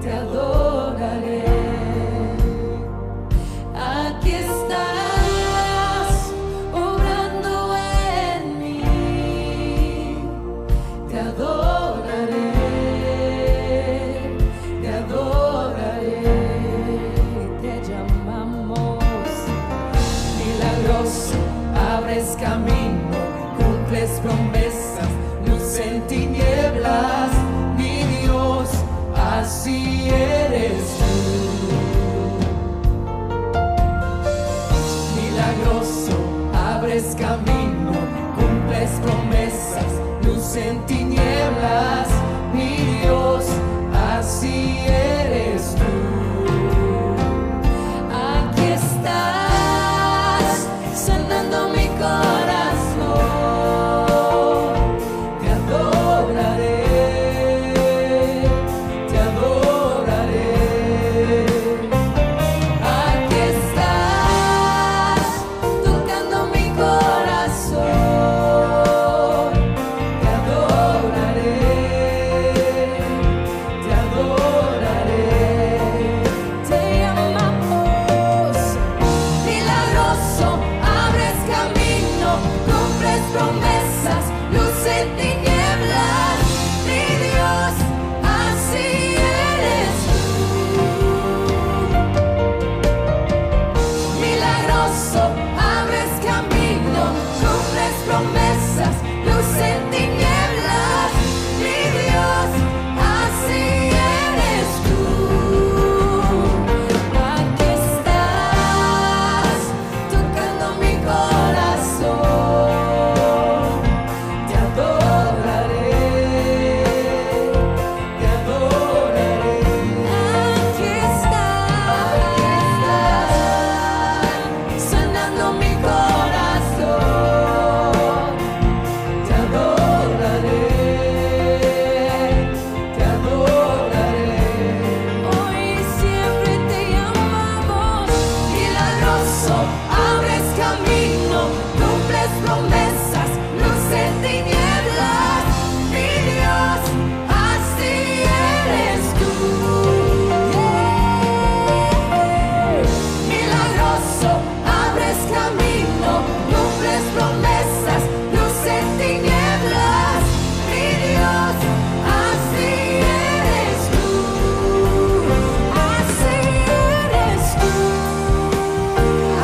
te adoraré. Aquí estás obrando en mí, te adoraré, te adoraré. Te llamamos milagroso, abres camino, cumples promesas, luz en tinieblas, mi Dios, así eres tú. Milagroso, abres camino, cumples promesas, luz en tinieblas, mi Dios, así eres tú. Aquí estás, sanando mi corazón, te adoraré, te adoraré. Aquí estás, tocando mi corazón, te adoraré, te adoraré. Te llamamos milagroso, abres camino, cumples promesas, luz en tinieblas, mi Dios, así eres tú. Milagroso, abres camino, cumples promesas, luz en tinieblas, mi Dios, así eres tú. Aquí estás, tocando mi corazón, te adoraré, te adoraré. Aquí estás, sanando mi corazón, te adoraré, te adoraré. Hoy siempre te llamamos milagroso, abres camino, cumples promesas, luz en tinieblas, mi Dios, así eres tú. Milagroso, abres camino, cumples promesas, luz en tinieblas, mi Dios, así eres tú, así eres tú,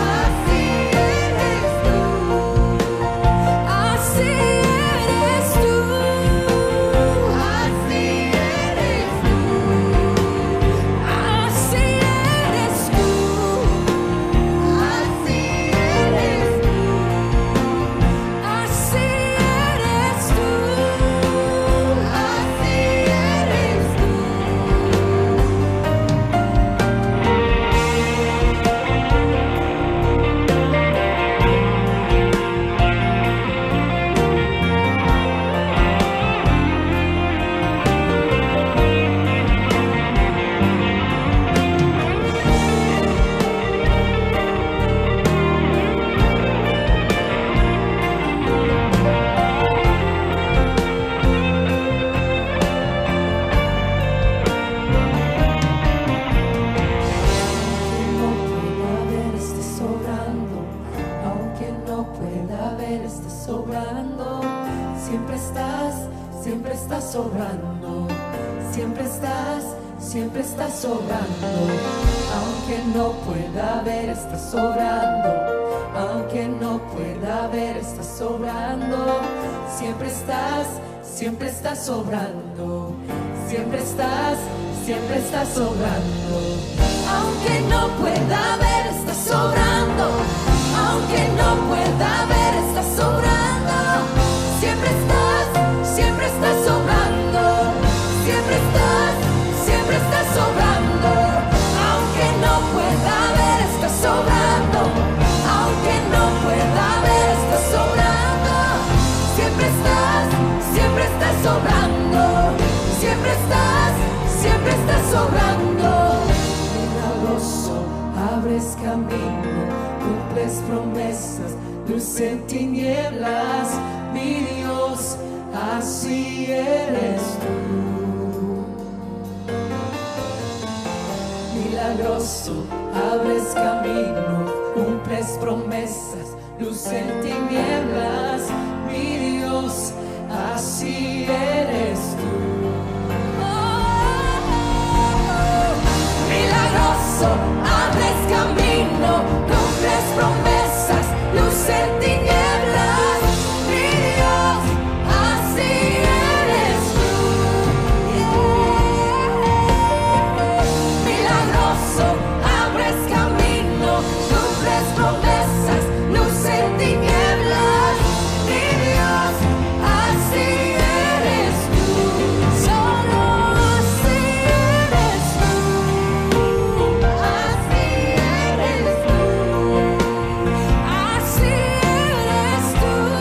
así eres tú, así eres tú, así eres tú, así eres tú, así eres tú, así eres tú, así eres tú. Aunque no pueda ver, estás sobrando. Siempre estás sobrando. Siempre estás sobrando. Aunque no pueda ver, estás sobrando. Aunque no pueda ver, estás sobrando. Siempre estás sobrando. Siempre estás sobrando. Aunque no pueda ver, estás sobrando. Aunque no pueda ver, estás sobrando. Siempre estás sobrando. Siempre estás sobrando. Aunque no pueda ver, estás sobrando. Aunque no pueda ver, estás sobrando. Siempre estás sobrando. Siempre estás sobrando. Milagroso, abres camino, cumples promesas, luz en tinieblas, mi Dios, así eres tú. milagroso, abres camino, cumples promesas, luz en tinieblas, mi Dios, así eres tú. Milagroso, abres camino, cumples promesas, luz en tinieblas, mi Dios, así eres tú. Milagroso, abres camino, cumples promesas, luz en tinieblas, mi Dios, así eres tú. Solo así eres tú. Así eres tú. Así eres tú. Así eres tú.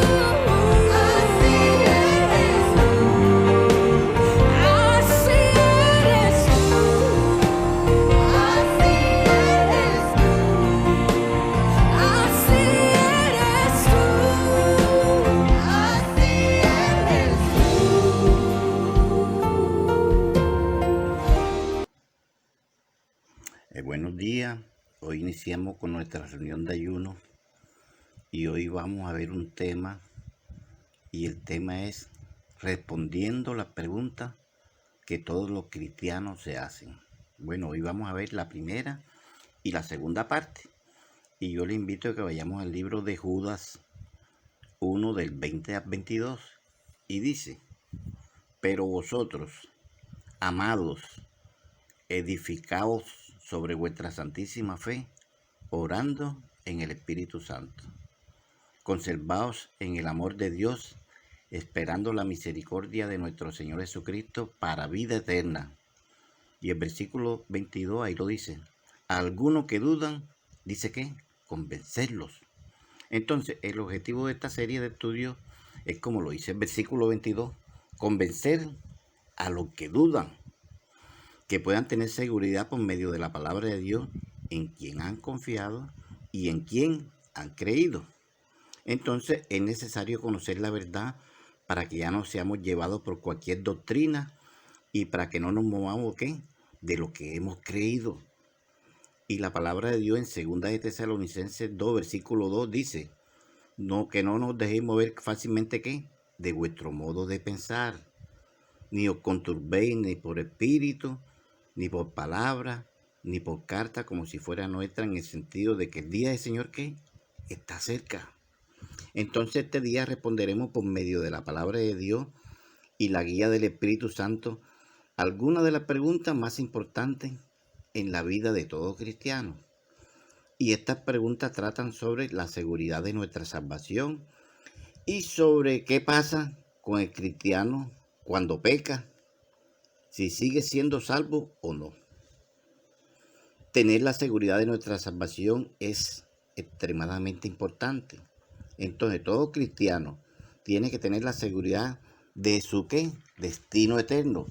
Así eres tú. Así eres tú. Así eres tú. Así eres tú. Buenos días, hoy iniciamos con nuestra reunión de ayuno y hoy vamos a ver un tema y el tema es respondiendo las preguntas que todos los cristianos se hacen. Bueno, hoy vamos a ver la primera y la segunda parte y yo le invito a que vayamos al libro de Judas 1 del 20 al 22 y dice: pero vosotros, amados, edificaos sobre vuestra santísima fe, orando en el Espíritu Santo. Conservaos en el amor de Dios, esperando la misericordia de nuestro Señor Jesucristo para vida eterna. Y el versículo 22 ahí lo dice: a algunos que dudan, dice que convencerlos. Entonces, el objetivo de esta serie de estudios es, como lo dice el versículo 22, convencer a los que dudan, que puedan tener seguridad por medio de la palabra de Dios en quien han confiado y en quien han creído. Entonces es necesario conocer la verdad para que ya no seamos llevados por cualquier doctrina y para que no nos movamos de lo que hemos creído. Y la palabra de Dios en 2 de Tesalonicenses 2, versículo 2 dice: que no nos dejéis mover fácilmente de vuestro modo de pensar, ni os conturbéis ni por espíritu, ni por palabra, ni por carta, como si fuera nuestra, en el sentido de que el día del Señor está cerca. Entonces este día responderemos por medio de la palabra de Dios y la guía del Espíritu Santo algunas de las preguntas más importantes en la vida de todo cristiano. Y estas preguntas tratan sobre la seguridad de nuestra salvación y sobre qué pasa con el cristiano cuando peca, si sigue siendo salvo o no. Tener la seguridad de nuestra salvación es extremadamente importante. Entonces todo cristiano tiene que tener la seguridad de su destino eterno.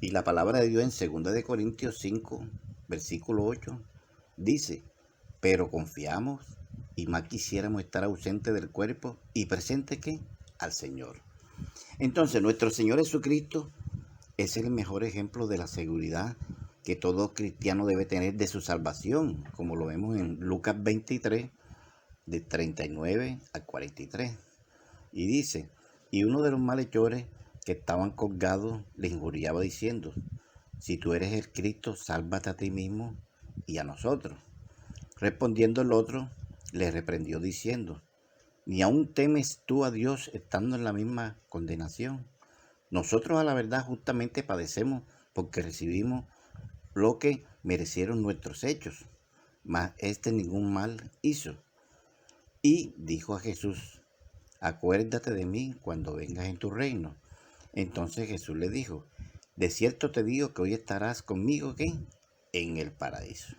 Y la palabra de Dios en 2 de Corintios 5, versículo 8, dice: pero confiamos y más quisiéramos estar ausentes del cuerpo y presentes al Señor. Entonces nuestro Señor Jesucristo es el mejor ejemplo de la seguridad que todo cristiano debe tener de su salvación, como lo vemos en Lucas 23, de 39 al 43. Y dice: y uno de los malhechores que estaban colgados le injuriaba diciendo: si tú eres el Cristo, sálvate a ti mismo y a nosotros. Respondiendo el otro, le reprendió diciendo: ¿ni aún temes tú a Dios estando en la misma condenación? Nosotros a la verdad justamente padecemos porque recibimos lo que merecieron nuestros hechos, mas ningún mal hizo. Y dijo a Jesús: acuérdate de mí cuando vengas en tu reino. Entonces Jesús le dijo: de cierto te digo que hoy estarás conmigo en el paraíso.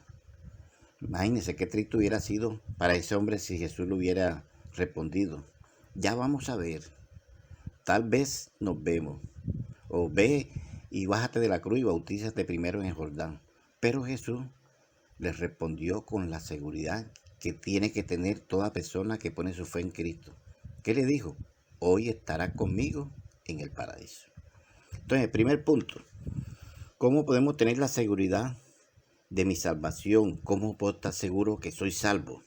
Imagínense qué triste hubiera sido para ese hombre si Jesús le hubiera respondido: ya vamos a ver, tal vez nos vemos, o ve y bájate de la cruz y bautízate primero en el Jordán. Pero Jesús les respondió con la seguridad que tiene que tener toda persona que pone su fe en Cristo. ¿Qué le dijo? Hoy estará conmigo en el paraíso. Entonces, el primer punto: ¿cómo podemos tener la seguridad de mi salvación? ¿Cómo puedo estar seguro que soy salvo?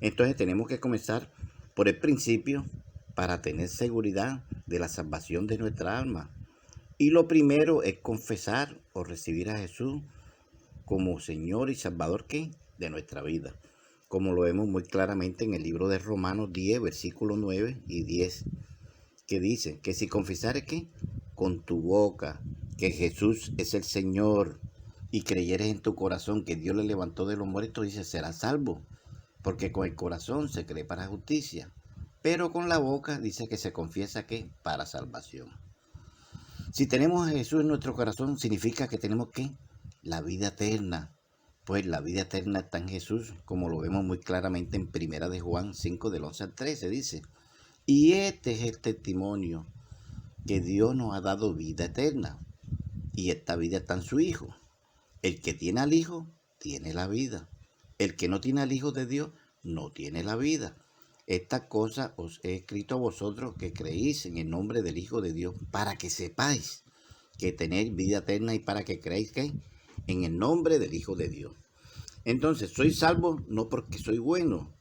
Entonces tenemos que comenzar por el principio para tener seguridad de la salvación de nuestra alma. Y lo primero es confesar o recibir a Jesús como Señor y Salvador ¿qué? De nuestra vida. Como lo vemos muy claramente en el libro de Romanos 10, versículos 9 y 10, que dice que si confesares que con tu boca que Jesús es el Señor y creyeres en tu corazón que Dios le levantó de los muertos, dice, serás salvo, porque con el corazón se cree para justicia, pero con la boca dice que se confiesa que para salvación. Si tenemos a Jesús en nuestro corazón, significa que tenemos que la vida eterna. Pues la vida eterna está en Jesús, como lo vemos muy claramente en Primera de Juan 5, del 11 al 13, dice. Y este es el testimonio, que Dios nos ha dado vida eterna, y esta vida está en su Hijo. El que tiene al Hijo, tiene la vida. El que no tiene al Hijo de Dios, no tiene la vida. Esta cosa os he escrito a vosotros que creéis en el nombre del Hijo de Dios, para que sepáis que tenéis vida eterna y para que creáis que en el nombre del Hijo de Dios. Entonces, soy salvo no porque soy bueno,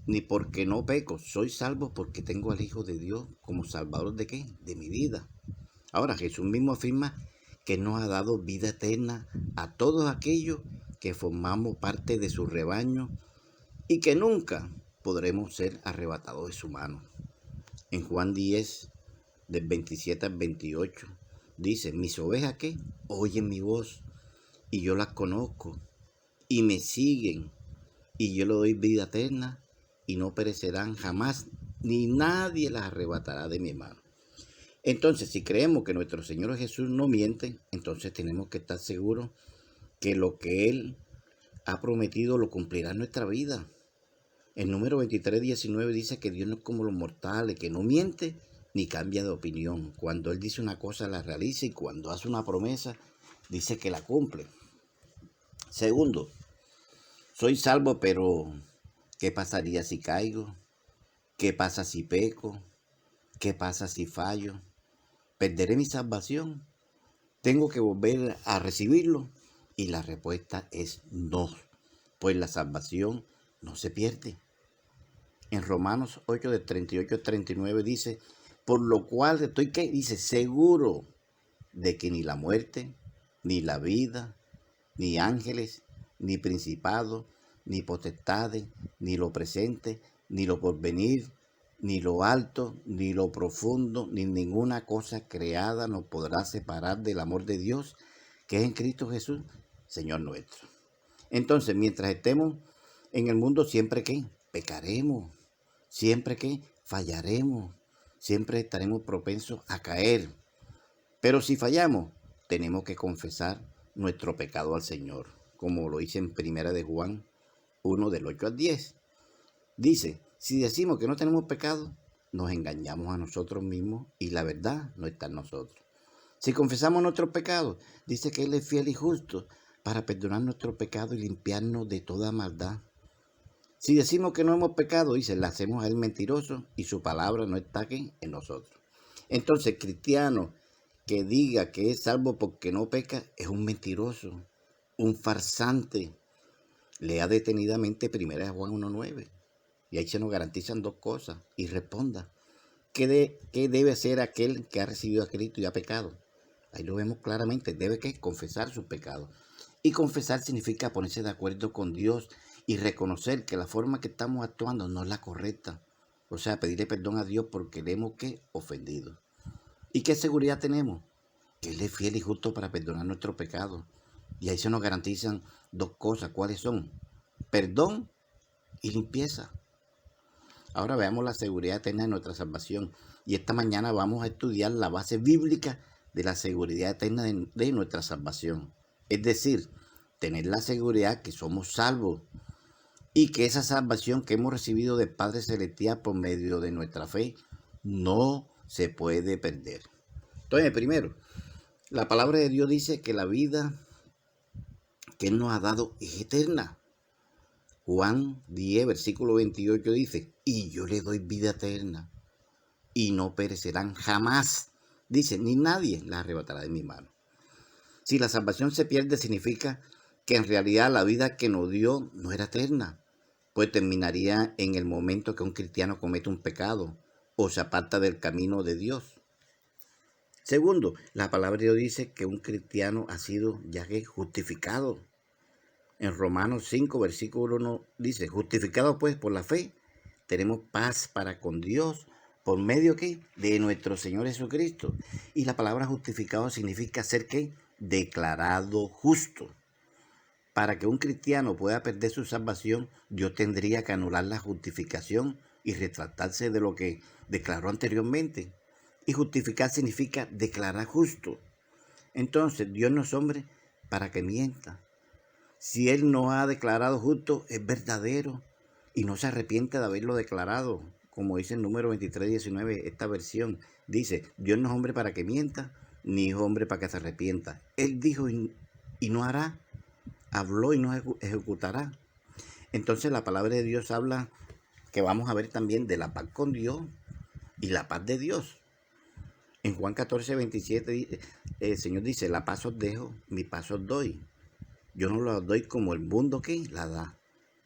ni porque no peco. Soy salvo porque tengo al Hijo de Dios como salvador de ¿qué? De mi vida. Ahora, Jesús mismo afirma que nos ha dado vida eterna a todos aquellos que formamos parte de su rebaño y que nunca podremos ser arrebatados de su mano. En Juan 10, del 27 al 28, dice, mis ovejas ¿qué? Oyen mi voz y yo las conozco y me siguen y yo le doy vida eterna y no perecerán jamás, ni nadie las arrebatará de mi mano. Entonces, si creemos que nuestro Señor Jesús no miente, entonces tenemos que estar seguros que lo que Él ha prometido lo cumplirá en nuestra vida. El número 23, 19 dice que Dios no es como los mortales, que no miente ni cambia de opinión. Cuando Él dice una cosa, la realiza, y cuando hace una promesa, dice que la cumple. Segundo, soy salvo, pero ¿qué pasaría si caigo? ¿Qué pasa si peco? ¿Qué pasa si fallo? ¿Perderé mi salvación? ¿Tengo que volver a recibirlo? Y la respuesta es no, pues la salvación no se pierde. En Romanos 8, de 38 al 39 dice, por lo cual estoy, ¿qué? Dice, seguro de que ni la muerte, ni la vida, ni ángeles, ni principados, ni potestades, ni lo presente, ni lo porvenir, ni lo alto, ni lo profundo, ni ninguna cosa creada nos podrá separar del amor de Dios, que es en Cristo Jesús, Señor nuestro. Entonces, mientras estemos en el mundo, siempre que pecaremos, siempre que fallaremos, siempre estaremos propensos a caer. Pero si fallamos, tenemos que confesar nuestro pecado al Señor, como lo dice en Primera de Juan 1, del 8 al 10. Dice, si decimos que no tenemos pecado, nos engañamos a nosotros mismos y la verdad no está en nosotros. Si confesamos nuestros pecados, dice que Él es fiel y justo para perdonar nuestros pecados y limpiarnos de toda maldad. Si decimos que no hemos pecado, dice, le hacemos a Él mentiroso y su palabra no está aquí en nosotros. Entonces, cristiano que diga que es salvo porque no peca es un mentiroso, un farsante. Lea detenidamente 1 Juan 1:9 y ahí se nos garantizan dos cosas y responda. ¿Qué debe hacer aquel que ha recibido a Cristo y ha pecado? Ahí lo vemos claramente, debe que confesar sus pecados. Y confesar significa ponerse de acuerdo con Dios y reconocer que la forma que estamos actuando no es la correcta. O sea, pedirle perdón a Dios porque le hemos ofendido. ¿Y qué seguridad tenemos? Que Él es fiel y justo para perdonar nuestros pecados. Y ahí se nos garantizan dos cosas. ¿Cuáles son? Perdón y limpieza. Ahora veamos la seguridad eterna de nuestra salvación. Y esta mañana vamos a estudiar la base bíblica de la seguridad eterna de nuestra salvación. Es decir, tener la seguridad que somos salvos y que esa salvación que hemos recibido del Padre Celestial por medio de nuestra fe no se puede perder. Entonces, primero, la palabra de Dios dice que la vida que Él nos ha dado es eterna. Juan 10, versículo 28 dice, y yo le doy vida eterna y no perecerán jamás. Dice, ni nadie la arrebatará de mi mano. Si la salvación se pierde, significa que en realidad la vida que nos dio no era eterna, pues terminaría en el momento que un cristiano comete un pecado o se aparta del camino de Dios. Segundo, la palabra de Dios dice que un cristiano ha sido ya que justificado. En Romanos 5, versículo 1 dice, justificado pues por la fe, tenemos paz para con Dios por medio ¿qué? De nuestro Señor Jesucristo. Y la palabra justificado significa ser ¿qué? Declarado justo. Para que un cristiano pueda perder su salvación, Dios tendría que anular la justificación y retractarse de lo que declaró anteriormente. Y justificar significa declarar justo. Entonces, Dios no es hombre para que mienta. Si Él no ha declarado justo, es verdadero y no se arrepiente de haberlo declarado. Como dice el número 23:19, esta versión dice, Dios no es hombre para que mienta, ni es hombre para que se arrepienta. Él dijo y no hará, habló y no ejecutará. Entonces la palabra de Dios habla que vamos a ver también de la paz con Dios y la paz de Dios. En Juan 14:27 el Señor dice, la paz os dejo, mi paz os doy. Yo no la doy como el mundo que la da.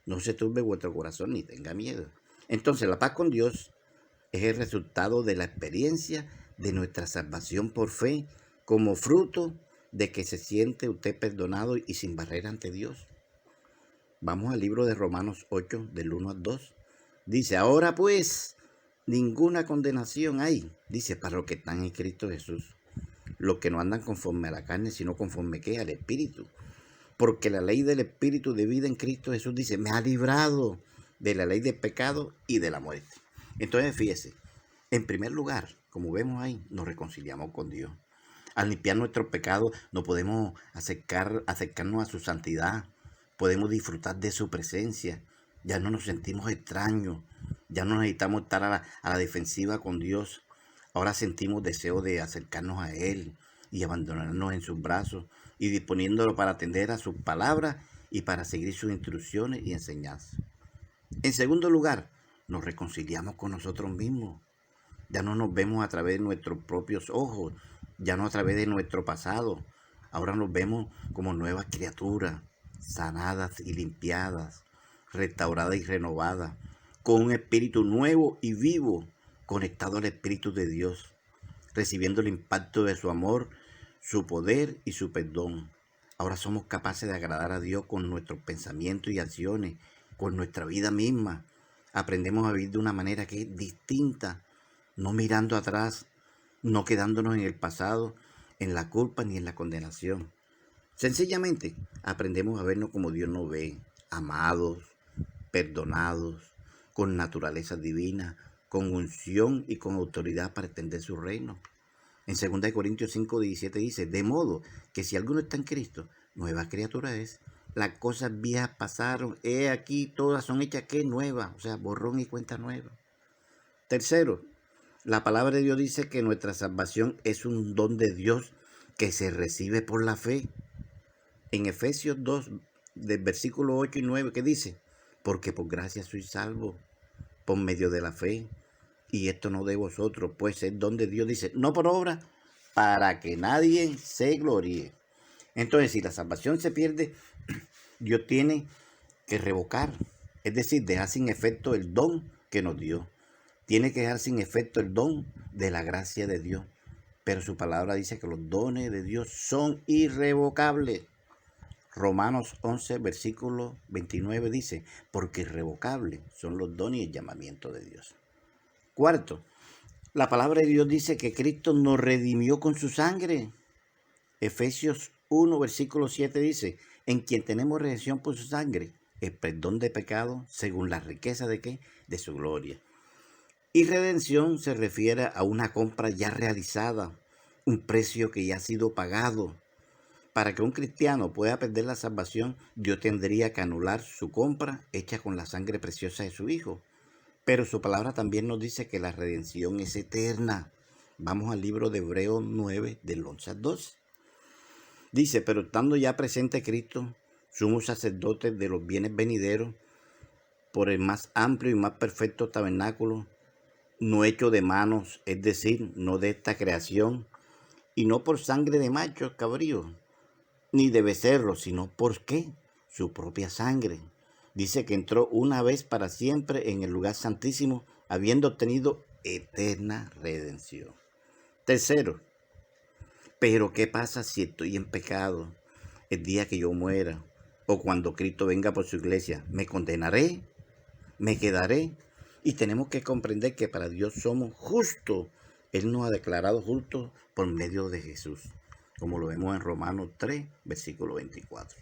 No se turbe vuestro corazón ni tenga miedo. Entonces la paz con Dios es el resultado de la experiencia de nuestra salvación por fe como fruto de que se siente usted perdonado y sin barrera ante Dios. Vamos al libro de Romanos 8, del 1 al 2. Dice, ahora pues, ninguna condenación hay, dice, para los que están en Cristo Jesús. Los que no andan conforme a la carne, sino conforme ¿qué? Al Espíritu. Porque la ley del Espíritu de vida en Cristo Jesús dice, me ha librado de la ley del pecado y de la muerte. Entonces, fíjese, en primer lugar, como vemos ahí, nos reconciliamos con Dios. Al limpiar nuestros pecados, nos podemos acercarnos a su santidad, podemos disfrutar de su presencia, ya no nos sentimos extraños, ya no necesitamos estar a la defensiva con Dios. Ahora sentimos deseo de acercarnos a Él y abandonarnos en sus brazos y disponiéndolo para atender a sus palabras y para seguir sus instrucciones y enseñanzas. En segundo lugar, nos reconciliamos con nosotros mismos. Ya no nos vemos a través de nuestros propios ojos, ya no a través de nuestro pasado. Ahora nos vemos como nuevas criaturas, sanadas y limpiadas, restauradas y renovadas, con un espíritu nuevo y vivo, conectado al Espíritu de Dios, recibiendo el impacto de su amor, su poder y su perdón. Ahora somos capaces de agradar a Dios con nuestros pensamientos y acciones, con nuestra vida misma. Aprendemos a vivir de una manera que es distinta, no mirando atrás, no quedándonos en el pasado, en la culpa ni en la condenación. Sencillamente, aprendemos a vernos como Dios nos ve, amados, perdonados, con naturaleza divina, con unción y con autoridad para extender su reino. En 2 Corintios 5:17 dice, de modo que si alguno está en Cristo, nueva criatura es. Las cosas viejas pasaron, he aquí, todas son hechas que nuevas, o sea, borrón y cuenta nueva. Tercero, la palabra de Dios dice que nuestra salvación es un don de Dios que se recibe por la fe. En Efesios 2, del versículo 8 y 9, ¿qué dice? Porque por gracia sois salvos, por medio de la fe. Y esto no de vosotros, pues es don de Dios, dice, no por obra, para que nadie se gloríe. Entonces, si la salvación se pierde, Dios tiene que revocar, es decir, dejar sin efecto el don que nos dio. Tiene que dejar sin efecto el don de la gracia de Dios. Pero su palabra dice que los dones de Dios son irrevocables. Romanos 11, versículo 29 dice, porque irrevocables son los dones y el llamamiento de Dios. Cuarto, la palabra de Dios dice que Cristo nos redimió con su sangre. Efesios 1, versículo 7 dice, en quien tenemos redención por su sangre, el perdón de pecado según la riqueza de ¿qué? De su gloria. Y redención se refiere a una compra ya realizada, un precio que ya ha sido pagado. Para que un cristiano pueda perder la salvación, Dios tendría que anular su compra hecha con la sangre preciosa de su Hijo. Pero su palabra también nos dice que la redención es eterna. Vamos al libro de Hebreos 9, del 11 al 12. Dice, pero estando ya presente Cristo, sumo sacerdote de los bienes venideros, por el más amplio y más perfecto tabernáculo, no hecho de manos, es decir, no de esta creación, y no por sangre de machos cabríos, ni de becerro, sino por qué, su propia sangre. Dice que entró una vez para siempre en el lugar santísimo, habiendo obtenido eterna redención. Tercero, pero ¿qué pasa si estoy en pecado el día que yo muera o cuando Cristo venga por su iglesia? ¿Me condenaré? ¿Me quedaré? Y tenemos que comprender que para Dios somos justos. Él nos ha declarado justos por medio de Jesús, como lo vemos en Romanos 3, versículo 24.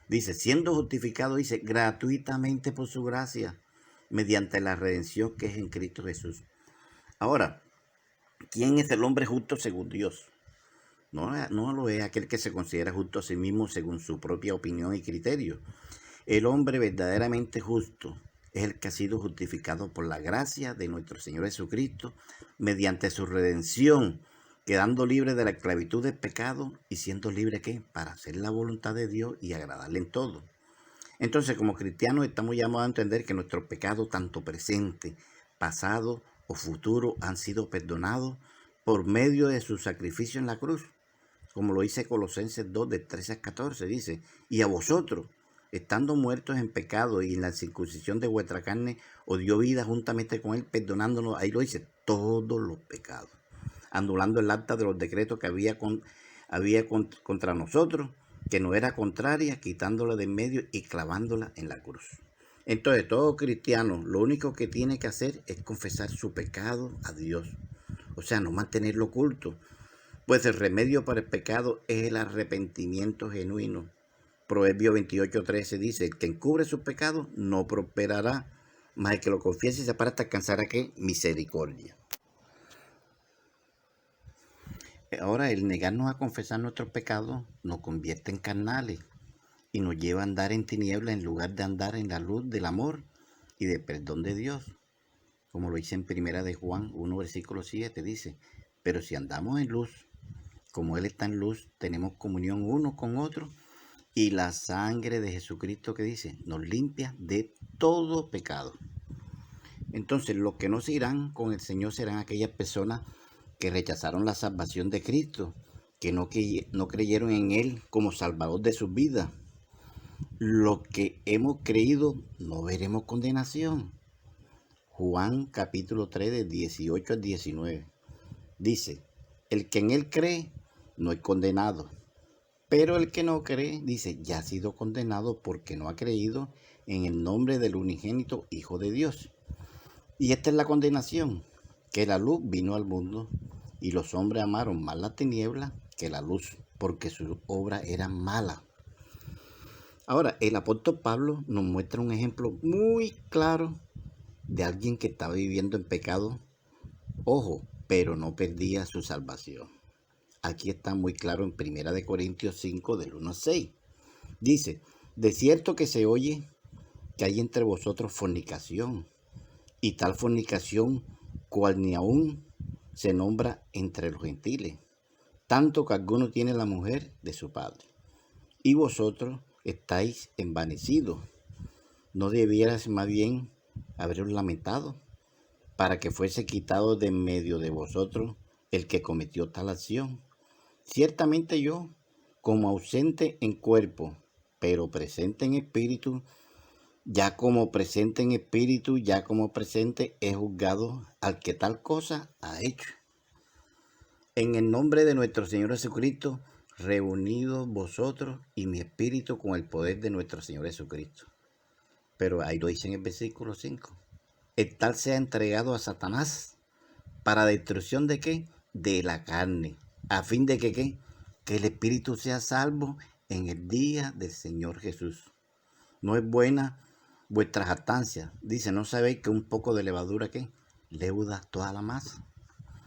Dice, siendo justificado, dice, gratuitamente por su gracia, mediante la redención que es en Cristo Jesús. Ahora, ¿quién es el hombre justo según Dios? No lo es aquel que se considera justo a sí mismo según su propia opinión y criterio. El hombre verdaderamente justo es el que ha sido justificado por la gracia de nuestro Señor Jesucristo mediante su redención, quedando libre de la esclavitud del pecado y siendo libre ¿qué? Para hacer la voluntad de Dios y agradarle en todo. Entonces, como cristianos estamos llamados a entender que nuestros pecados, tanto presente, pasado o futuro, han sido perdonados por medio de su sacrificio en la cruz. Como lo dice Colosenses 2, del 13 al 14, dice, y a vosotros, estando muertos en pecado y en la circuncisión de vuestra carne, os dio vida juntamente con él, perdonándonos, ahí lo dice, todos los pecados, anulando el acta de los decretos que había contra nosotros, que no era contraria, quitándola de en medio y clavándola en la cruz. Entonces, todo cristiano lo único que tiene que hacer es confesar su pecado a Dios, o sea, no mantenerlo oculto, pues el remedio para el pecado es el arrepentimiento genuino. Proverbio 28:13 dice, el que encubre sus pecados no prosperará, mas el que lo confiese y se aparta alcanzará ¿qué? Misericordia. Ahora, el negarnos a confesar nuestros pecados nos convierte en carnales y nos lleva a andar en tinieblas en lugar de andar en la luz del amor y del perdón de Dios. Como lo dice en Primera de Juan 1, versículo 7, dice, pero si andamos en luz, como Él está en luz, tenemos comunión uno con otro, y la sangre de Jesucristo que dice, nos limpia de todo pecado. Entonces, los que no se irán con el Señor serán aquellas personas que rechazaron la salvación de Cristo, que no creyeron en Él como Salvador de sus vidas. Los que hemos creído no veremos condenación. Juan capítulo 3, del 18 al 19. Dice, el que en Él cree no es condenado, pero el que no cree, dice, ya ha sido condenado porque no ha creído en el nombre del unigénito Hijo de Dios. Y esta es la condenación, que la luz vino al mundo y los hombres amaron más la tiniebla que la luz, porque sus obras eran malas. Ahora, el apóstol Pablo nos muestra un ejemplo muy claro de alguien que estaba viviendo en pecado, ojo, pero no perdía su salvación. Aquí está muy claro en 1 Corintios 5, del 1 al 6. Dice, de cierto que se oye que hay entre vosotros fornicación, y tal fornicación cual ni aún se nombra entre los gentiles, tanto que alguno tiene la mujer de su padre. Y vosotros estáis envanecidos. ¿No debieras más bien haberos lamentado, para que fuese quitado de en medio de vosotros el que cometió tal acción? Ciertamente yo, como ausente en cuerpo, pero presente en espíritu, ya como presente he juzgado al que tal cosa ha hecho. En el nombre de nuestro Señor Jesucristo, reunidos vosotros y mi espíritu con el poder de nuestro Señor Jesucristo. Pero ahí lo dice en el versículo 5. El tal sea entregado a Satanás para destrucción de ¿qué? De la carne, a fin de que ¿qué? Que el espíritu sea salvo en el día del Señor Jesús. No es buena vuestra jactancia. Dice, ¿no sabéis que un poco de levadura ¿qué? Leuda toda la masa?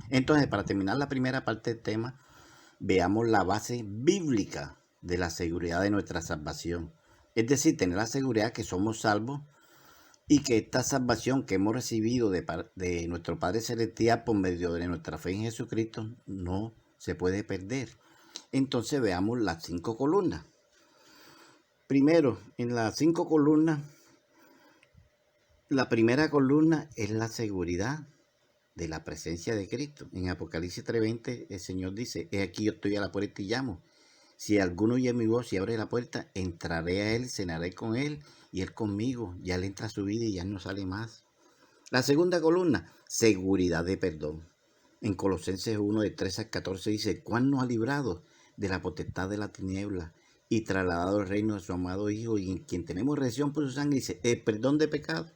Entonces, para terminar la primera parte del tema, veamos la base bíblica de la seguridad de nuestra salvación. Es decir, tener la seguridad que somos salvos y que esta salvación que hemos recibido de nuestro Padre Celestial por medio de nuestra fe en Jesucristo no se puede perder. Entonces veamos las 5 columnas. Primero, en las 5 columnas, la primera columna es la seguridad de la presencia de Cristo. En Apocalipsis 3:20 el Señor dice, he aquí yo estoy a la puerta y llamo. Si alguno oye mi voz y abre la puerta, entraré a él, cenaré con él y él conmigo. Ya él entra a su vida y ya no sale más. La segunda columna, seguridad de perdón. En Colosenses 1, de 13 al 14 dice, ¿cuán nos ha librado de la potestad de la tiniebla y trasladado al reino de su amado Hijo, y en quien tenemos redención por su sangre? Dice, el perdón de pecado.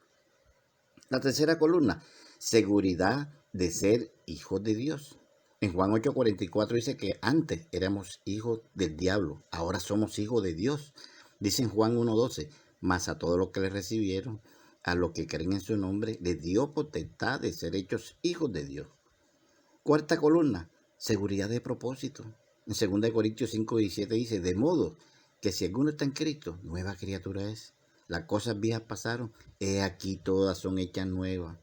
La tercera columna, seguridad de ser hijos de Dios. En Juan 8:44 dice que antes éramos hijos del diablo, ahora somos hijos de Dios. Dice en Juan 1:12, mas a todos los que le recibieron, a los que creen en su nombre, les dio potestad de ser hechos hijos de Dios. Cuarta columna, seguridad de propósito. En 2 Corintios 5:17 dice, de modo que si alguno está en Cristo, nueva criatura es. Las cosas viejas pasaron, he aquí todas son hechas nuevas.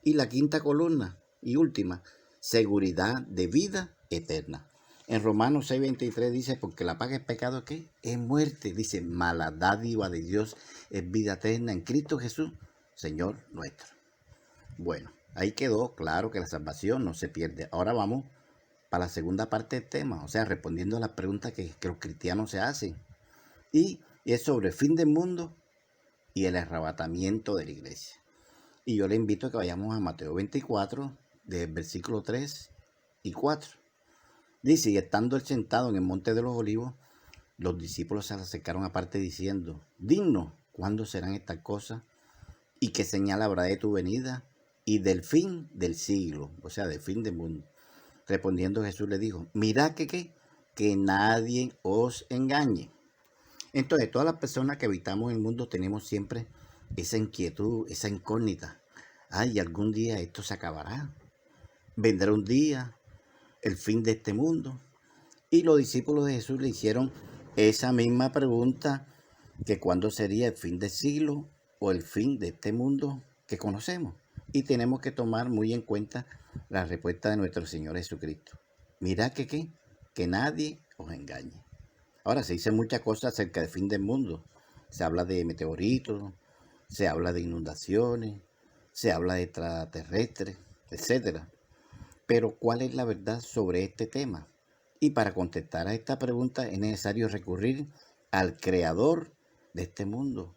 Y la quinta columna y última, seguridad de vida eterna. En Romanos 6:23 dice, porque la paga del pecado ¿qué? Es muerte. Dice, mala dádiva de Dios es vida eterna en Cristo Jesús, Señor nuestro. Bueno, ahí quedó claro que la salvación no se pierde. Ahora vamos para la segunda parte del tema, o sea, respondiendo a las preguntas que los cristianos se hacen. Y es sobre el fin del mundo y el arrebatamiento de la iglesia. Y yo le invito a que vayamos a Mateo 24, del versículo 3 y 4. Dice, y estando él sentado en el monte de los olivos, los discípulos se acercaron aparte diciendo, dinos, ¿cuándo serán estas cosas? ¿Y qué señal habrá de tu venida? Y del fin del siglo, o sea, del fin del mundo. Respondiendo Jesús le dijo, mirad que nadie os engañe. Entonces, todas las personas que habitamos el mundo tenemos siempre esa inquietud, esa incógnita. Ay, algún día esto se acabará. Vendrá un día, el fin de este mundo. Y los discípulos de Jesús le hicieron esa misma pregunta, que cuándo sería el fin del siglo o el fin de este mundo que conocemos. Y tenemos que tomar muy en cuenta la respuesta de nuestro Señor Jesucristo. Mirad que nadie os engañe. Ahora, se dice muchas cosas acerca del fin del mundo. Se habla de meteoritos, se habla de inundaciones, se habla de extraterrestres, etcétera. Pero, ¿cuál es la verdad sobre este tema? Y para contestar a esta pregunta es necesario recurrir al creador de este mundo.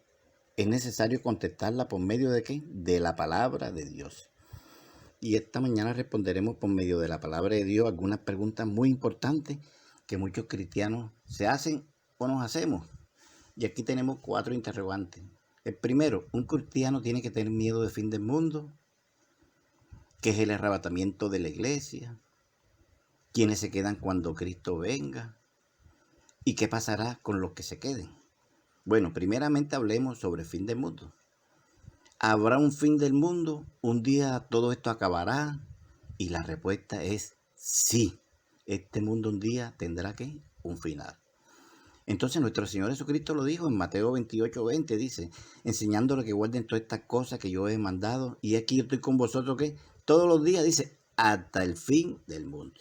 Es necesario contestarla por medio de ¿qué? De la palabra de Dios. Y esta mañana responderemos por medio de la palabra de Dios algunas preguntas muy importantes que muchos cristianos se hacen o nos hacemos. Y aquí tenemos 4 interrogantes. El primero, ¿un cristiano tiene que tener miedo del fin del mundo? ¿Qué es el arrebatamiento de la iglesia? ¿Quiénes se quedan cuando Cristo venga? ¿Y qué pasará con los que se queden? Bueno, primeramente hablemos sobre el fin del mundo. ¿Habrá un fin del mundo? ¿Un día todo esto acabará? Y la respuesta es sí. Este mundo un día tendrá un final. Entonces nuestro Señor Jesucristo lo dijo en Mateo 28:20, dice, enseñándole que guarden todas estas cosas que yo he mandado, y aquí yo estoy con vosotros todos los días, dice, hasta el fin del mundo.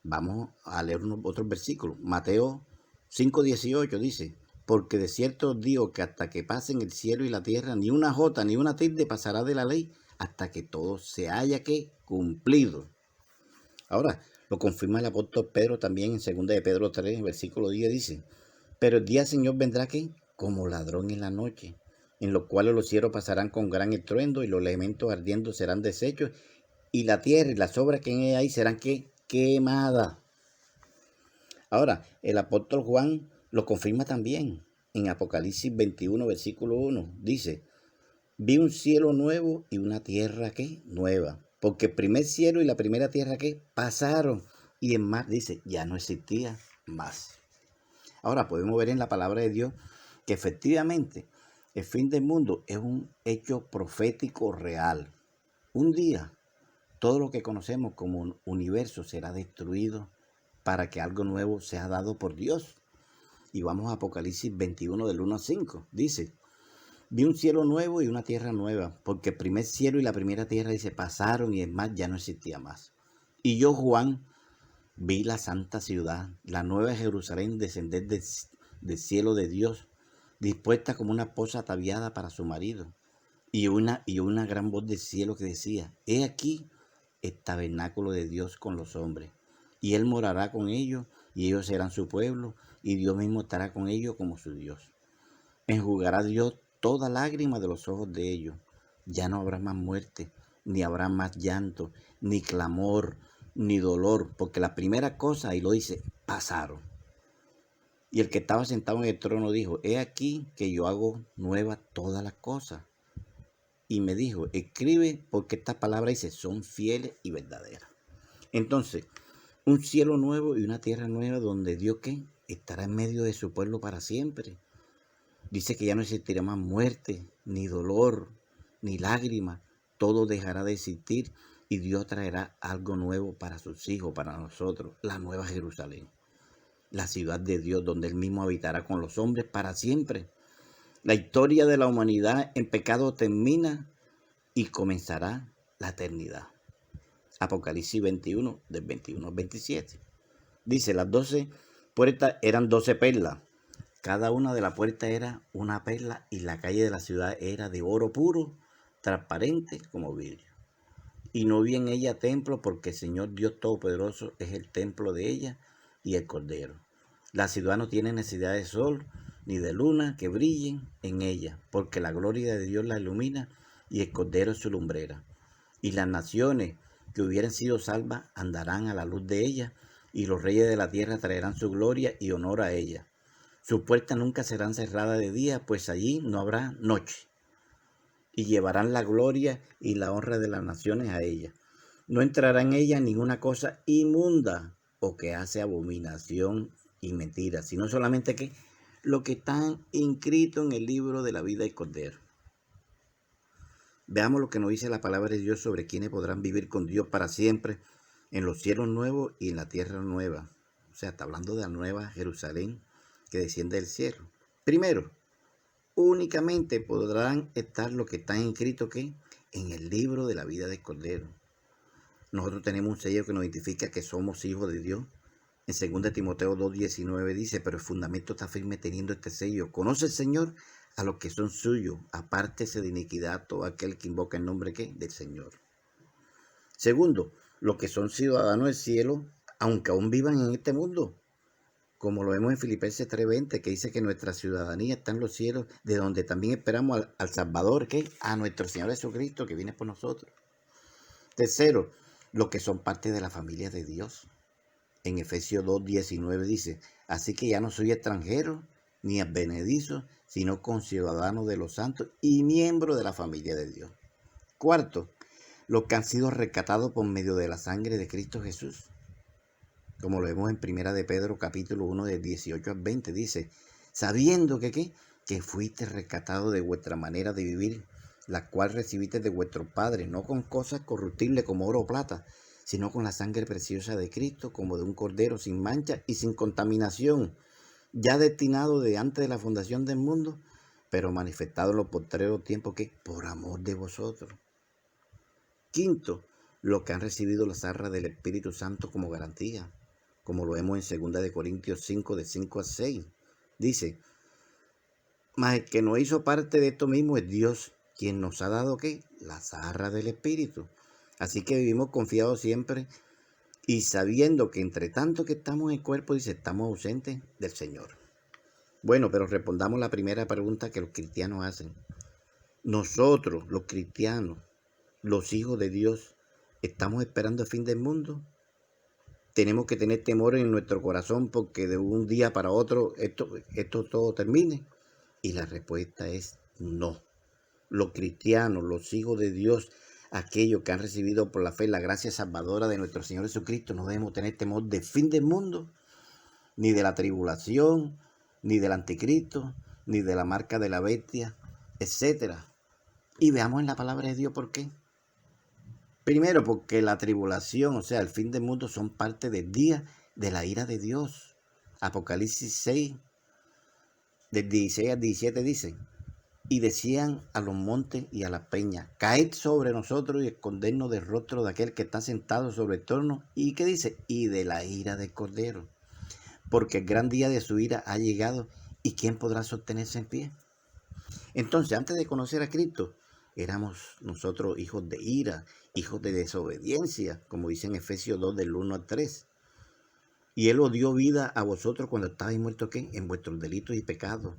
Vamos a leer otros versículos. Mateo 5:18 dice, porque de cierto os digo que hasta que pasen el cielo y la tierra, ni una jota ni una tilde pasará de la ley, hasta que todo se haya cumplido. Ahora, lo confirma el apóstol Pedro también en 2 de Pedro 3, versículo 10, dice, pero el día del Señor vendrá como ladrón en la noche, en los cuales los cielos pasarán con gran estruendo y los elementos ardiendo serán deshechos y la tierra y las obras que en ella hay serán quemadas. Ahora, el apóstol Juan lo confirma también en Apocalipsis 21, versículo 1, dice, vi un cielo nuevo y una tierra nueva. Porque el primer cielo y la primera tierra pasaron y el mar, dice, ya no existía más. Ahora podemos ver en la palabra de Dios que efectivamente el fin del mundo es un hecho profético real. Un día todo lo que conocemos como un universo será destruido para que algo nuevo sea dado por Dios. Y vamos a Apocalipsis 21 del 1 al 5. Dice, vi un cielo nuevo y una tierra nueva, porque el primer cielo y la primera tierra, dice, pasaron y el mar ya no existía más. Y yo, Juan, vi la santa ciudad, la nueva Jerusalén, descender del cielo de Dios, dispuesta como una esposa ataviada para su marido. Y una gran voz del cielo que decía, he aquí el tabernáculo de Dios con los hombres, y él morará con ellos, y ellos serán su pueblo, y Dios mismo estará con ellos como su Dios. Enjugará Dios toda lágrima de los ojos de ellos. Ya no habrá más muerte, ni habrá más llanto, ni clamor, ni dolor, porque la primera cosa, ahí lo dice, pasaron. Y el que estaba sentado en el trono dijo, he aquí que yo hago nuevas todas las cosas. Y me dijo, escribe, porque esta palabra dice, son fieles y verdaderas. Entonces, un cielo nuevo y una tierra nueva donde Dios, ¿qué? Estará en medio de su pueblo para siempre. Dice que ya no existirá más muerte, ni dolor, ni lágrima. Todo dejará de existir y Dios traerá algo nuevo para sus hijos, para nosotros, la nueva Jerusalén, la ciudad de Dios, donde Él mismo habitará con los hombres para siempre. La historia de la humanidad en pecado termina y comenzará la eternidad. Apocalipsis 21, del 21 al 27. Dice, las 12 puertas eran 12 perlas. Cada una de las puertas era una perla y la calle de la ciudad era de oro puro, transparente como vidrio. Y no vi en ella templo porque el Señor Dios Todopoderoso es el templo de ella y el Cordero. La ciudad no tiene necesidad de sol ni de luna que brillen en ella, porque la gloria de Dios la ilumina y el Cordero es su lumbrera. Y las naciones que hubieran sido salvas andarán a la luz de ella, y los reyes de la tierra traerán su gloria y honor a ella. Sus puertas nunca serán cerradas de día, pues allí no habrá noche. Y llevarán la gloria y la honra de las naciones a ella. No entrará en ella ninguna cosa inmunda o que hace abominación y mentira, sino solamente que lo que está inscrito en el libro de la vida del Cordero. Veamos lo que nos dice la palabra de Dios sobre quienes podrán vivir con Dios para siempre en los cielos nuevos y en la tierra nueva. O sea, está hablando de la nueva Jerusalén que desciende del cielo. Primero, únicamente podrán estar los que están inscritos ¿qué? En el libro de la vida del Cordero. Nosotros tenemos un sello que nos identifica que somos hijos de Dios. En 2 Timoteo 2:19 dice, pero el fundamento está firme teniendo este sello. Conoce el Señor a los que son suyos, apártese de iniquidad todo aquel que invoca el nombre ¿qué? Del Señor. Segundo, los que son ciudadanos del cielo, aunque aún vivan en este mundo, como lo vemos en Filipenses 3:20, que dice que nuestra ciudadanía está en los cielos, de donde también esperamos al Salvador, ¿qué? A nuestro Señor Jesucristo, que viene por nosotros. Tercero, los que son parte de la familia de Dios. En Efesios 2:19 dice, así que ya no soy extranjero ni advenedizo, sino conciudadano de los santos y miembro de la familia de Dios. Cuarto, los que han sido rescatados por medio de la sangre de Cristo Jesús. Como lo vemos en 1 de Pedro capítulo 1 del 18 al 20, dice, sabiendo que ¿qué? Que fuiste rescatado de vuestra manera de vivir, la cual recibiste de vuestro Padre, no con cosas corruptibles como oro o plata, sino con la sangre preciosa de Cristo, como de un cordero sin mancha y sin contaminación, ya destinado de antes de la fundación del mundo, pero manifestado en los postreros tiempos que por amor de vosotros. Quinto, los que han recibido las arras del Espíritu Santo como garantía, como lo vemos en 2 de Corintios 5, de 5 a 6. Dice, mas el que no hizo parte de esto mismo es Dios, quien nos ha dado ¿qué? Las arras del Espíritu. Así que vivimos confiados siempre y sabiendo que entre tanto que estamos en el cuerpo, dice, estamos ausentes del Señor. Bueno, pero respondamos la primera pregunta que los cristianos hacen. Nosotros, los cristianos, los hijos de Dios, ¿estamos esperando el fin del mundo? ¿Tenemos que tener temor en nuestro corazón porque de un día para otro esto todo termine? Y la respuesta es no. Los cristianos, los hijos de Dios, aquellos que han recibido por la fe la gracia salvadora de nuestro Señor Jesucristo, no debemos tener temor del fin del mundo, ni de la tribulación, ni del anticristo, ni de la marca de la bestia, etc. Y veamos en la palabra de Dios por qué. Primero, porque la tribulación, o sea, el fin del mundo, son parte del día de la ira de Dios. Apocalipsis 6, del 16 al 17 dice, y decían a los montes y a las peñas, caed sobre nosotros y escondernos del rostro de aquel que está sentado sobre el trono. ¿Y qué dice? Y de la ira del Cordero. Porque el gran día de su ira ha llegado, ¿y quién podrá sostenerse en pie? Entonces, antes de conocer a Cristo, éramos nosotros hijos de ira, hijos de desobediencia, como dice en Efesios 2, del 1 al 3. Y Él os dio vida a vosotros cuando estabais muertos, ¿qué? En vuestros delitos y pecados.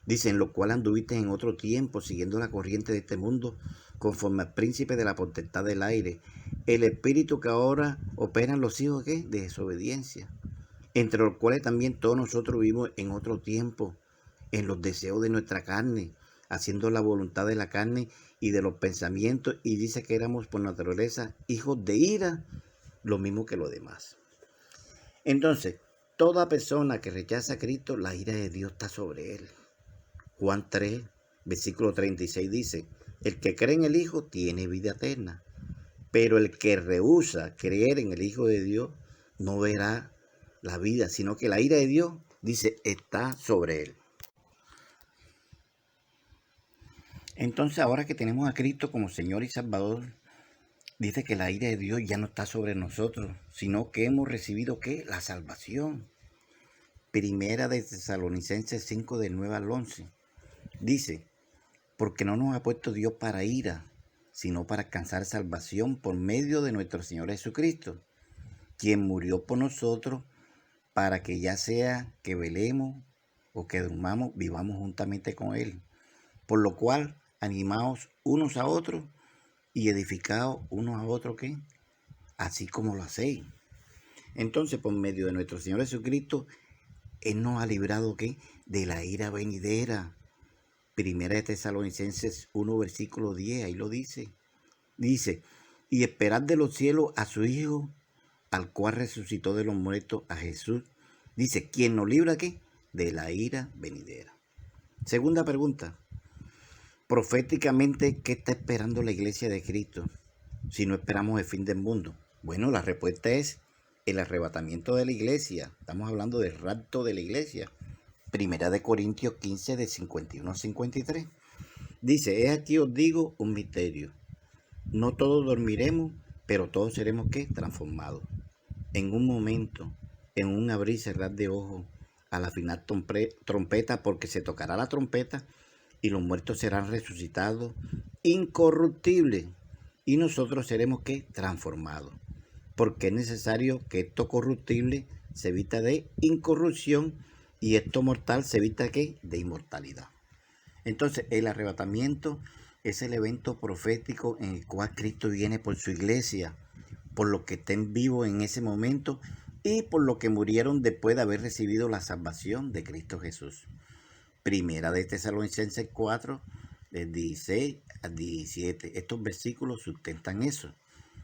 Dice, en lo cual anduvisteis en otro tiempo, siguiendo la corriente de este mundo, conforme al príncipe de la potestad del aire, el espíritu que ahora opera en los hijos, ¿qué? De desobediencia, entre los cuales también todos nosotros vivimos en otro tiempo, en los deseos de nuestra carne, haciendo la voluntad de la carne y de los pensamientos, y dice que éramos por naturaleza hijos de ira, lo mismo que los demás. Entonces, toda persona que rechaza a Cristo, la ira de Dios está sobre él. Juan 3, versículo 36 dice, el que cree en el Hijo tiene vida eterna, pero el que rehúsa creer en el Hijo de Dios no verá la vida, sino que la ira de Dios, dice, está sobre él. Entonces, ahora que tenemos a Cristo como Señor y Salvador, dice que la ira de Dios ya no está sobre nosotros, sino que hemos recibido, ¿qué? La salvación. Primera de Tesalonicenses 5, del 9 al 11. Dice, porque no nos ha puesto Dios para ira, sino para alcanzar salvación por medio de nuestro Señor Jesucristo, quien murió por nosotros para que ya sea que velemos o que durmamos, vivamos juntamente con Él. Por lo cual, animaos unos a otros y edificaos unos a otros, ¿qué? Así como lo hacéis. Entonces, por medio de nuestro Señor Jesucristo, Él nos ha librado, ¿qué? De la ira venidera. Primera de Tesalonicenses 1, versículo 10, ahí lo dice. Dice, y esperad de los cielos a su Hijo, al cual resucitó de los muertos, a Jesús. Dice, ¿quién nos libra, qué? De la ira venidera. Segunda pregunta. Proféticamente, ¿qué está esperando la iglesia de Cristo si no esperamos el fin del mundo? Bueno, la respuesta es el arrebatamiento de la iglesia. Estamos hablando del rapto de la iglesia. Primera de Corintios 15, de 51 a 53. Dice, he aquí os digo un misterio. No todos dormiremos, pero todos seremos, ¿qué? Transformados. En un momento, en un abrir y cerrar de ojos, a la final trompeta, porque se tocará la trompeta, y los muertos serán resucitados, incorruptibles, y nosotros seremos, ¿qué? Transformados. Porque es necesario que esto corruptible se evita de incorrupción, y esto mortal se evita, ¿qué? De inmortalidad. Entonces, el arrebatamiento es el evento profético en el cual Cristo viene por su iglesia, por los que estén vivos en ese momento y por los que murieron después de haber recibido la salvación de Cristo Jesús. Primera de Tesalonicenses 4, del 16 al 17. Estos versículos sustentan eso.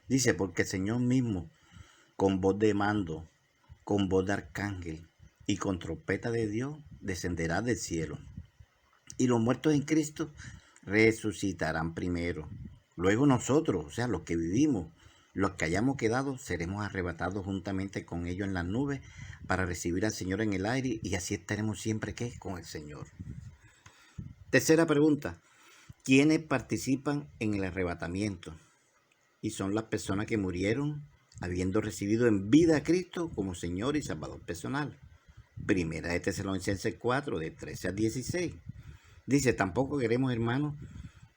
Dice, porque el Señor mismo, con voz de mando, con voz de arcángel y con trompeta de Dios, descenderá del cielo. Y los muertos en Cristo resucitarán primero. Luego nosotros, o sea, los que vivimos, los que hayamos quedado, seremos arrebatados juntamente con ellos en las nubes para recibir al Señor en el aire, y así estaremos siempre, ¿qué? Con el Señor. Tercera pregunta. ¿Quiénes participan en el arrebatamiento? Y son las personas que murieron habiendo recibido en vida a Cristo como Señor y Salvador personal. Primera de Tesalonicenses 4, de 13 al 16. Dice, tampoco queremos, hermanos,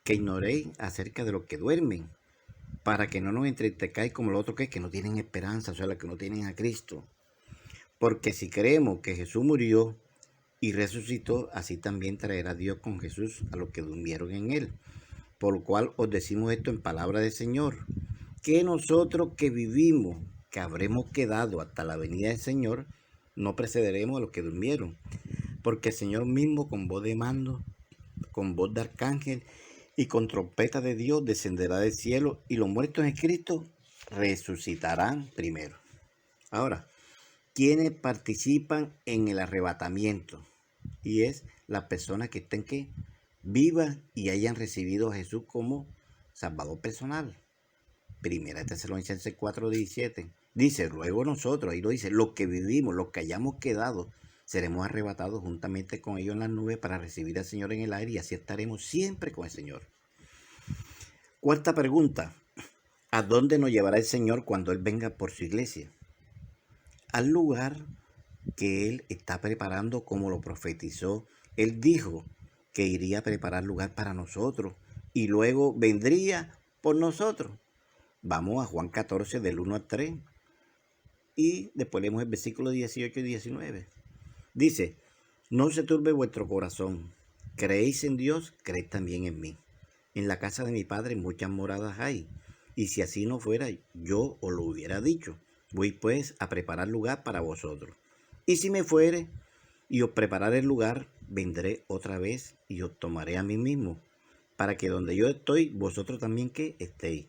que ignoréis acerca de los que duermen, para que no nos entristezcáis como los otros que no tienen esperanza, o sea, los que no tienen a Cristo. Porque si creemos que Jesús murió y resucitó, así también traerá Dios con Jesús a los que durmieron en él. Por lo cual os decimos esto en palabra del Señor, que nosotros que vivimos, que habremos quedado hasta la venida del Señor, no precederemos a los que durmieron. Porque el Señor mismo, con voz de mando, con voz de arcángel y con trompeta de Dios, descenderá del cielo, y los muertos en Cristo resucitarán primero. Ahora, ¿quiénes participan en el arrebatamiento? Y es las personas que estén, ¿qué? Vivas y hayan recibido a Jesús como Salvador personal. Primera de Tesalonicenses 4:17. Dice, luego nosotros, ahí lo dice, los que vivimos, los que hayamos quedado, seremos arrebatados juntamente con ellos en las nubes para recibir al Señor en el aire, y así estaremos siempre con el Señor. Cuarta pregunta. ¿A dónde nos llevará el Señor cuando Él venga por su iglesia? Al lugar que Él está preparando, como lo profetizó. Él dijo que iría a preparar lugar para nosotros y luego vendría por nosotros. Vamos a Juan 14, del 1 al 3. y después leemos el versículo 18 y 19. Dice, no se turbe vuestro corazón, creéis en Dios, creed también en mí. En la casa de mi padre muchas moradas hay, y si así no fuera, yo os lo hubiera dicho. Voy pues a preparar lugar para vosotros. Y si me fuere y os prepararé el lugar, vendré otra vez y os tomaré a mí mismo, para que donde yo estoy, vosotros también que estéis.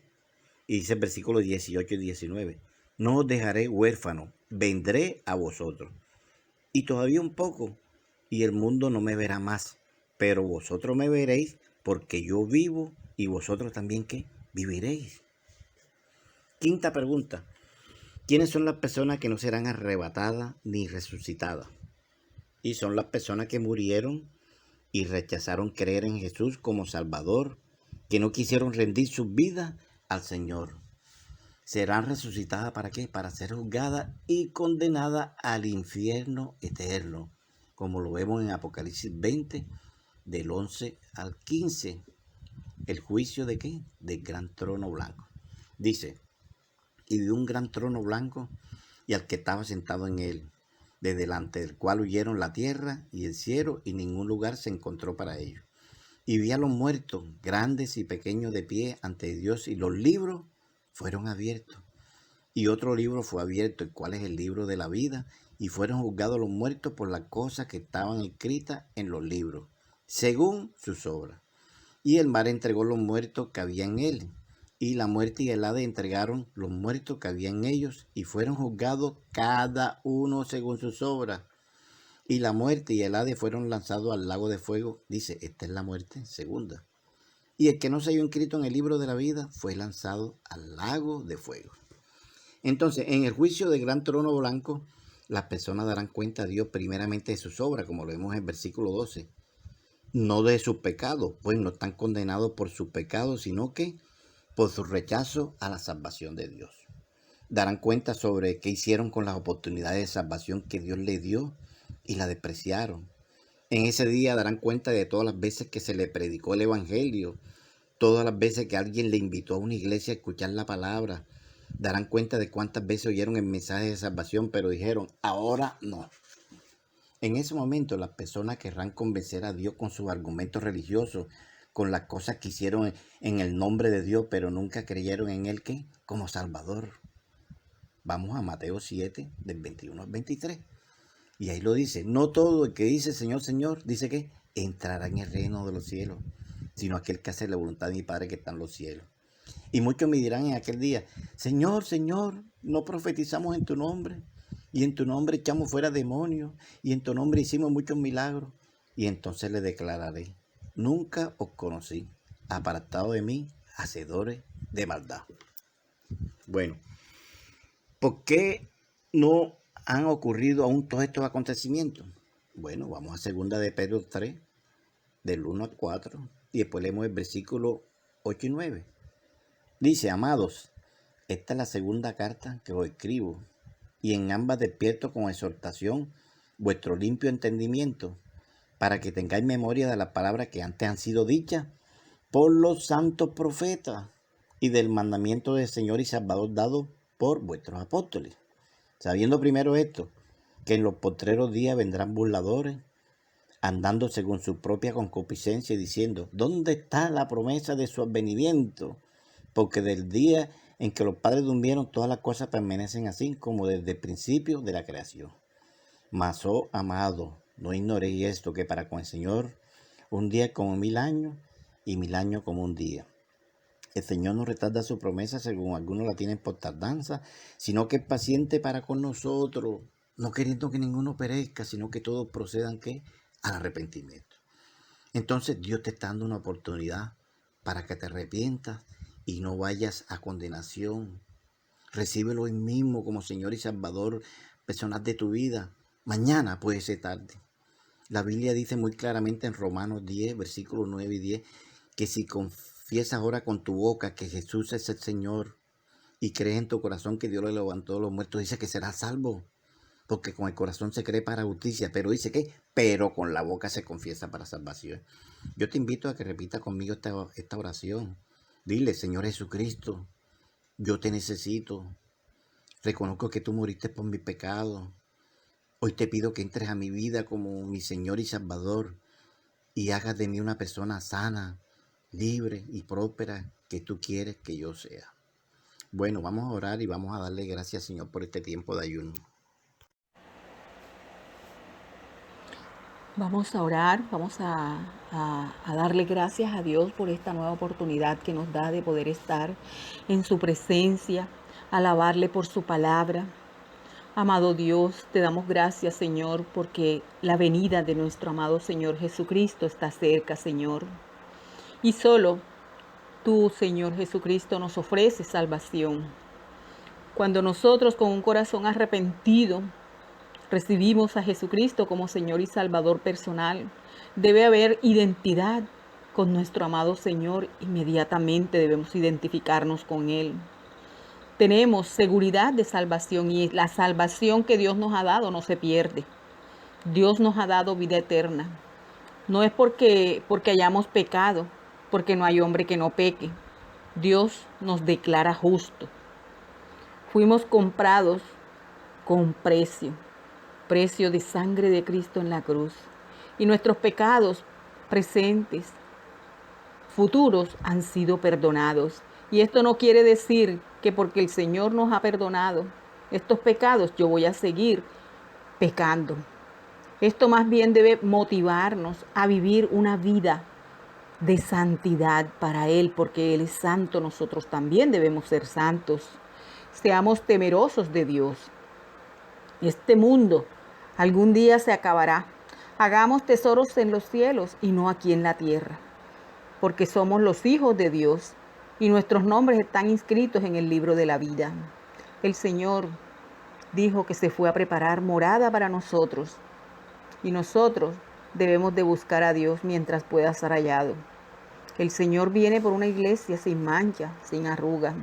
Y dice el versículo 18 y 19, no os dejaré huérfano, vendré a vosotros. Y todavía un poco, y el mundo no me verá más, pero vosotros me veréis, porque yo vivo y vosotros también que viviréis. Quinta pregunta, ¿quiénes son las personas que no serán arrebatadas ni resucitadas? Y son las personas que murieron y rechazaron creer en Jesús como Salvador, que no quisieron rendir sus vidas al Señor. Serán resucitadas ¿para qué? Para ser juzgadas y condenadas al infierno eterno, como lo vemos en Apocalipsis 20, del 11 al 15. ¿El juicio de qué? Del gran trono blanco. Dice, y vi un gran trono blanco y al que estaba sentado en él, de delante del cual huyeron la tierra y el cielo, y ningún lugar se encontró para ellos. Y vi a los muertos, grandes y pequeños, de pie ante Dios, y los libros fueron abiertos. Y otro libro fue abierto, el cual es el libro de la vida, y fueron juzgados los muertos por las cosas que estaban escritas en los libros, según sus obras. Y el mar entregó los muertos que había en él, y la muerte y el Hades entregaron los muertos que había en ellos, y fueron juzgados cada uno según sus obras. Y la muerte y el Hades fueron lanzados al lago de fuego. Dice, esta es la muerte segunda. Y el que no se halló inscrito en el libro de la vida fue lanzado al lago de fuego. Entonces, en el juicio del gran trono blanco, las personas darán cuenta a Dios primeramente de sus obras, como lo vemos en el versículo 12. No de sus pecados, pues no están condenados por sus pecados, sino que por su rechazo a la salvación de Dios. Darán cuenta sobre qué hicieron con las oportunidades de salvación que Dios les dio y la despreciaron. En ese día darán cuenta de todas las veces que se le predicó el evangelio, todas las veces que alguien le invitó a una iglesia a escuchar la palabra. Darán cuenta de cuántas veces oyeron el mensaje de salvación, pero dijeron, ahora no. En ese momento las personas querrán convencer a Dios con sus argumentos religiosos, con las cosas que hicieron en el nombre de Dios, pero nunca creyeron en Él ¿qué? Como Salvador. Vamos a Mateo 7, del 21 al 23. Y ahí lo dice, no todo el que dice Señor, Señor, dice que entrará en el reino de los cielos, sino aquel que hace la voluntad de mi Padre que está en los cielos. Y muchos me dirán en aquel día, Señor, Señor, no profetizamos en tu nombre, y en tu nombre echamos fuera demonios, y en tu nombre hicimos muchos milagros. Y entonces le declararé, nunca os conocí, apartado de mí, hacedores de maldad. Bueno, ¿por qué no han ocurrido aún todos estos acontecimientos? Bueno, vamos a segunda de Pedro 3, del 1 al 4, y después leemos el versículo 8 y 9. Dice, amados, esta es la segunda carta que os escribo, y en ambas despierto con exhortación vuestro limpio entendimiento, para que tengáis memoria de las palabras que antes han sido dichas por los santos profetas, y del mandamiento del Señor y Salvador dado por vuestros apóstoles. Sabiendo primero esto, que en los postreros días vendrán burladores, andando según su propia concupiscencia y diciendo, ¿dónde está la promesa de su advenimiento? Porque del día en que los padres durmieron, todas las cosas permanecen así como desde el principio de la creación. Mas, oh amado, no ignoréis esto, que para con el Señor un día es como 1000 años y 1000 años como un día. El Señor no retarda su promesa según algunos la tienen por tardanza, sino que es paciente para con nosotros, no queriendo que ninguno perezca, sino que todos procedan ¿qué? Al arrepentimiento. Entonces Dios te está dando una oportunidad para que te arrepientas y no vayas a condenación. Recíbelo hoy mismo como Señor y Salvador personal de tu vida. Mañana puede ser tarde. La Biblia dice muy claramente en Romanos 10, versículos 9 y 10, que si confiesas ahora con tu boca que Jesús es el Señor y crees en tu corazón que Dios lo levantó de los muertos, dice que serás salvo. Porque con el corazón se cree para justicia, pero dice que, pero con la boca se confiesa para salvación. Yo te invito a que repita conmigo esta oración. Dile, Señor Jesucristo, yo te necesito. Reconozco que tú moriste por mi pecado. Hoy te pido que entres a mi vida como mi Señor y Salvador y hagas de mí una persona sana, libre y próspera que tú quieres que yo sea. Bueno, vamos a orar y vamos a darle gracias, Señor, por este tiempo de ayuno. Vamos a orar, vamos a darle gracias a Dios por esta nueva oportunidad que nos da de poder estar en su presencia, alabarle por su palabra. Amado Dios, te damos gracias, Señor, porque la venida de nuestro amado Señor Jesucristo está cerca, Señor. Y solo tú, Señor Jesucristo, nos ofreces salvación. Cuando nosotros con un corazón arrepentido recibimos a Jesucristo como Señor y Salvador personal, debe haber identidad con nuestro amado Señor. Inmediatamente debemos identificarnos con Él. Tenemos seguridad de salvación y la salvación que Dios nos ha dado no se pierde. Dios nos ha dado vida eterna. No es porque hayamos pecado, porque no hay hombre que no peque. Dios nos declara justo. Fuimos comprados con precio de sangre de Cristo en la cruz. Y nuestros pecados presentes, futuros, han sido perdonados. Y esto no quiere decir que porque el Señor nos ha perdonado estos pecados, yo voy a seguir pecando. Esto más bien debe motivarnos a vivir una vida de santidad para Él, porque Él es santo, nosotros también debemos ser santos. Seamos temerosos de Dios. Este mundo algún día se acabará. Hagamos tesoros en los cielos y no aquí en la tierra, porque somos los hijos de Dios y nuestros nombres están inscritos en el libro de la vida. El Señor dijo que se fue a preparar morada para nosotros y nosotros debemos de buscar a Dios mientras pueda ser hallado. El Señor viene por una iglesia sin mancha, sin arruga.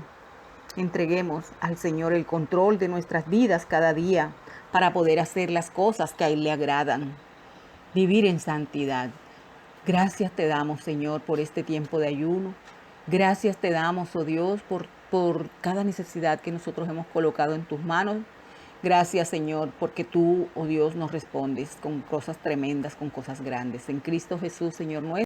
Entreguemos al Señor el control de nuestras vidas cada día para poder hacer las cosas que a Él le agradan. Vivir en santidad. Gracias te damos, Señor, por este tiempo de ayuno. Gracias te damos, oh Dios, por cada necesidad que nosotros hemos colocado en tus manos. Gracias, Señor, porque tú, oh Dios, nos respondes con cosas tremendas, con cosas grandes. En Cristo Jesús, Señor nuestro.